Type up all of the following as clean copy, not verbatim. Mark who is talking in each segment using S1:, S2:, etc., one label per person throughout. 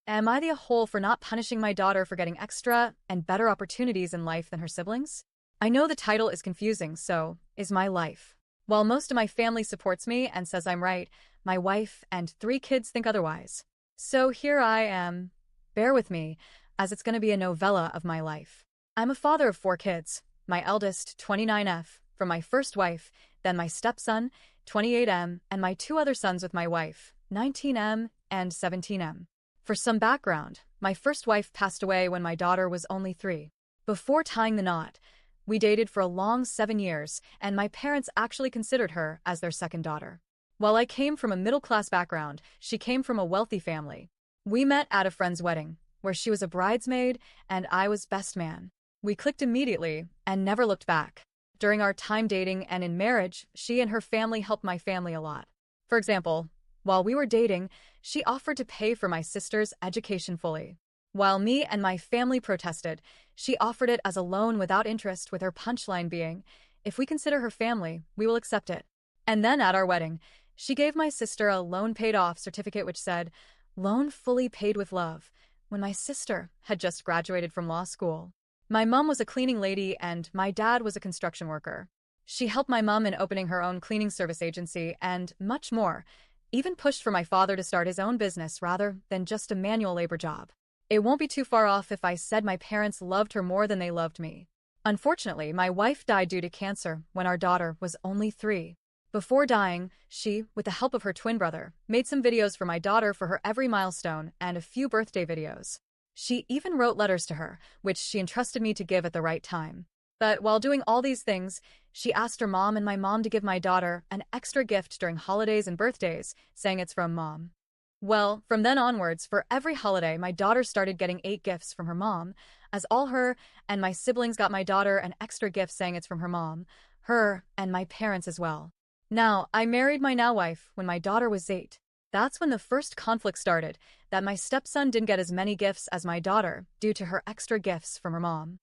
S1: Am I the whole for not punishing my daughter for getting extra and better opportunities in life than her siblings? I know the title is confusing, so is my life. While most of my family supports me and says I'm right, my wife and 3 kids think otherwise. So here I am. Bear with me, as it's going to be a novella of my life. I'm a father of 4 kids, my eldest, 29F, from my first wife, then my stepson, 28M, and my 2 other sons with my wife, 19M and 17M. For some background, my first wife passed away when my daughter was only 3. Before tying the knot, we dated for a long 7 years, and my parents actually considered her as their second daughter. While I came from a middle-class background, she came from a wealthy family. We met at a friend's wedding, where she was a bridesmaid and I was best man. We clicked immediately and never looked back. During our time dating and in marriage, she and her family helped my family a lot. For example, while we were dating, she offered to pay for my sister's education fully. While me and my family protested, she offered it as a loan without interest, with her punchline being, "If we consider her family, we will accept it." And then at our wedding, she gave my sister a loan paid off certificate which said, "Loan fully paid with love," when my sister had just graduated from law school. My mom was a cleaning lady and my dad was a construction worker. She helped my mom in opening her own cleaning service agency and much more, even pushed for my father to start his own business rather than just a manual labor job. It won't be too far off if I said my parents loved her more than they loved me. Unfortunately, my wife died due to cancer when our daughter was only 3. Before dying, she, with the help of her twin brother, made some videos for my daughter for her every milestone and a few birthday videos. She even wrote letters to her, which she entrusted me to give at the right time. But while doing all these things, she asked her mom and my mom to give my daughter an extra gift during holidays and birthdays, saying it's from mom. Well, from then onwards, for every holiday, my daughter started getting 8 gifts from her mom, as all her and my siblings got my daughter an extra gift saying it's from her mom, her, and my parents as well. Now, I married my now wife when my daughter was 8. That's when the first conflict started, that my stepson didn't get as many gifts as my daughter due to her extra gifts from her mom.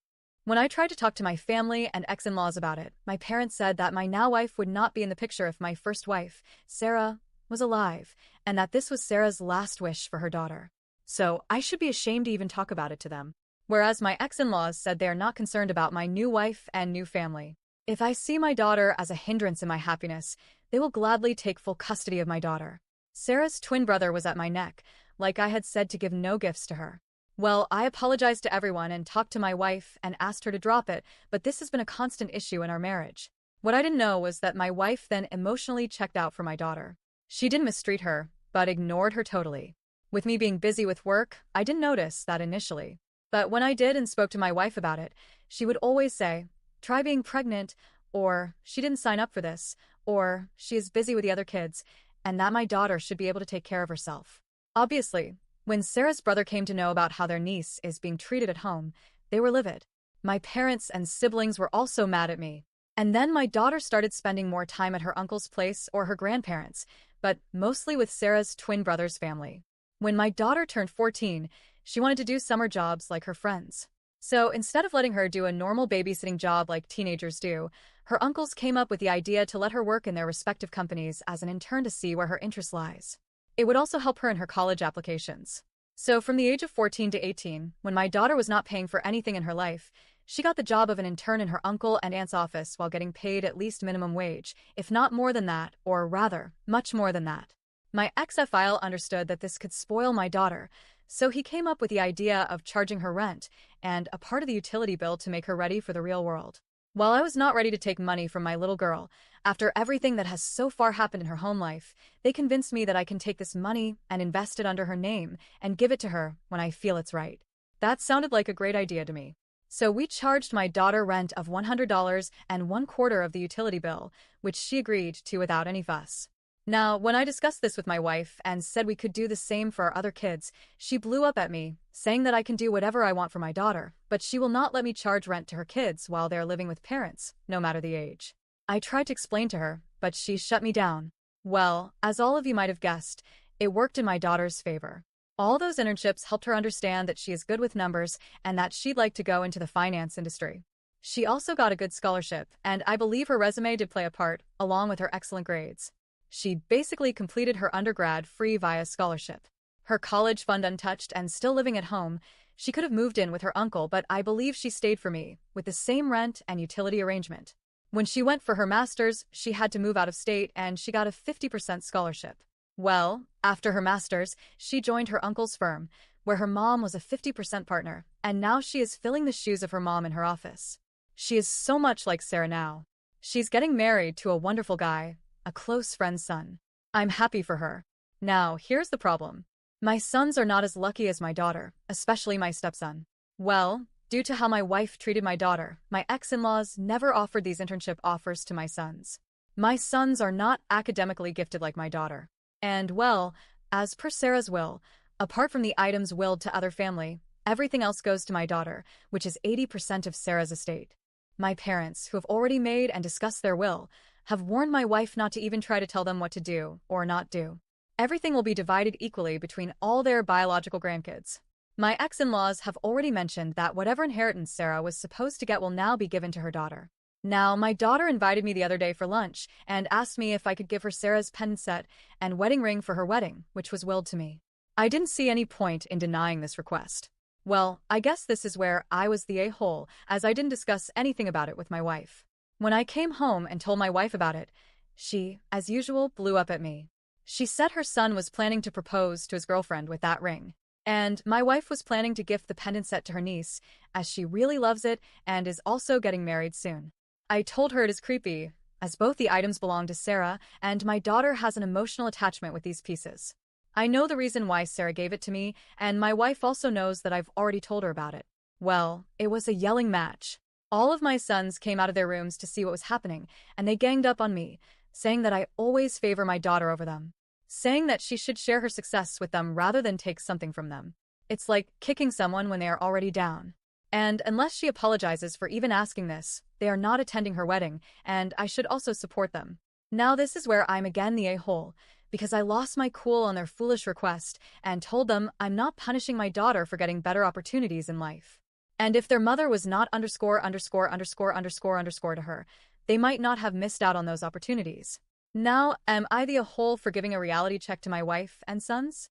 S1: When I tried to talk to my family and ex-in-laws about it, my parents said that my now wife would not be in the picture if my first wife, Sarah, was alive, and that this was Sarah's last wish for her daughter. So I should be ashamed to even talk about it to them. Whereas my ex-in-laws said they are not concerned about my new wife and new family. If I see my daughter as a hindrance in my happiness, they will gladly take full custody of my daughter. Sarah's twin brother was at my neck, like I had said to give no gifts to her. Well, I apologized to everyone and talked to my wife and asked her to drop it, but this has been a constant issue in our marriage. What I didn't know was that my wife then emotionally checked out for my daughter. She didn't mistreat her, but ignored her totally. With me being busy with work, I didn't notice that initially. But when I did and spoke to my wife about it, she would always say, "Try being pregnant," or "She didn't sign up for this," or "She is busy with the other kids," and that my daughter should be able to take care of herself. Obviously, when Sarah's brother came to know about how their niece is being treated at home, they were livid. My parents and siblings were also mad at me. And then my daughter started spending more time at her uncle's place or her grandparents', but mostly with Sarah's twin brother's family. When my daughter turned 14, she wanted to do summer jobs like her friends. So instead of letting her do a normal babysitting job like teenagers do, her uncles came up with the idea to let her work in their respective companies as an intern to see where her interest lies. It would also help her in her college applications. So from the age of 14 to 18, when my daughter was not paying for anything in her life, she got the job of an intern in her uncle and aunt's office while getting paid at least minimum wage, if not more than that, or rather, much more than that. My ex-FIL understood that this could spoil my daughter, so he came up with the idea of charging her rent and a part of the utility bill to make her ready for the real world. While I was not ready to take money from my little girl, after everything that has so far happened in her home life, they convinced me that I can take this money and invest it under her name and give it to her when I feel it's right. That sounded like a great idea to me. So we charged my daughter rent of $100 and 1/4 of the utility bill, which she agreed to without any fuss. Now, when I discussed this with my wife and said we could do the same for our other kids, she blew up at me, saying that I can do whatever I want for my daughter, but she will not let me charge rent to her kids while they are living with parents, no matter the age. I tried to explain to her, but she shut me down. Well, as all of you might have guessed, it worked in my daughter's favor. All those internships helped her understand that she is good with numbers and that she'd like to go into the finance industry. She also got a good scholarship, and I believe her resume did play a part, along with her excellent grades. She basically completed her undergrad free via scholarship. Her college fund untouched and still living at home, she could have moved in with her uncle, but I believe she stayed for me, with the same rent and utility arrangement. When she went for her master's, she had to move out of state and she got a 50% scholarship. Well, after her master's, she joined her uncle's firm, where her mom was a 50% partner, and now she is filling the shoes of her mom in her office. She is so much like Sarah now. She's getting married to a wonderful guy, a close friend's son. I'm happy for her. Now, here's the problem. My sons are not as lucky as my daughter, especially my stepson. Well, due to how my wife treated my daughter, my ex-in-laws never offered these internship offers to my sons. My sons are not academically gifted like my daughter. And, well, as per Sarah's will, apart from the items willed to other family, everything else goes to my daughter, which is 80% of Sarah's estate. My parents, who have already made and discussed their will, have warned my wife not to even try to tell them what to do or not do. Everything will be divided equally between all their biological grandkids. My ex-in-laws have already mentioned that whatever inheritance Sarah was supposed to get will now be given to her daughter. Now, my daughter invited me the other day for lunch and asked me if I could give her Sarah's pendant set and wedding ring for her wedding, which was willed to me. I didn't see any point in denying this request. Well, I guess this is where I was the a-hole, as I didn't discuss anything about it with my wife. When I came home and told my wife about it, she, as usual, blew up at me. She said her son was planning to propose to his girlfriend with that ring. And my wife was planning to gift the pendant set to her niece, as she really loves it and is also getting married soon. I told her it is creepy, as both the items belong to Sarah, and my daughter has an emotional attachment with these pieces. I know the reason why Sarah gave it to me, and my wife also knows that I've already told her about it. Well, it was a yelling match. All of my sons came out of their rooms to see what was happening, and they ganged up on me, saying that I always favor my daughter over them. Saying that she should share her success with them rather than take something from them. It's like kicking someone when they are already down. And unless she apologizes for even asking this, they are not attending her wedding, and I should also support them. Now this is where I'm again the a-hole, because I lost my cool on their foolish request and told them I'm not punishing my daughter for getting better opportunities in life. And if their mother was not _____ to her, they might not have missed out on those opportunities. Now, am I the a-hole for giving a reality check to my wife and sons?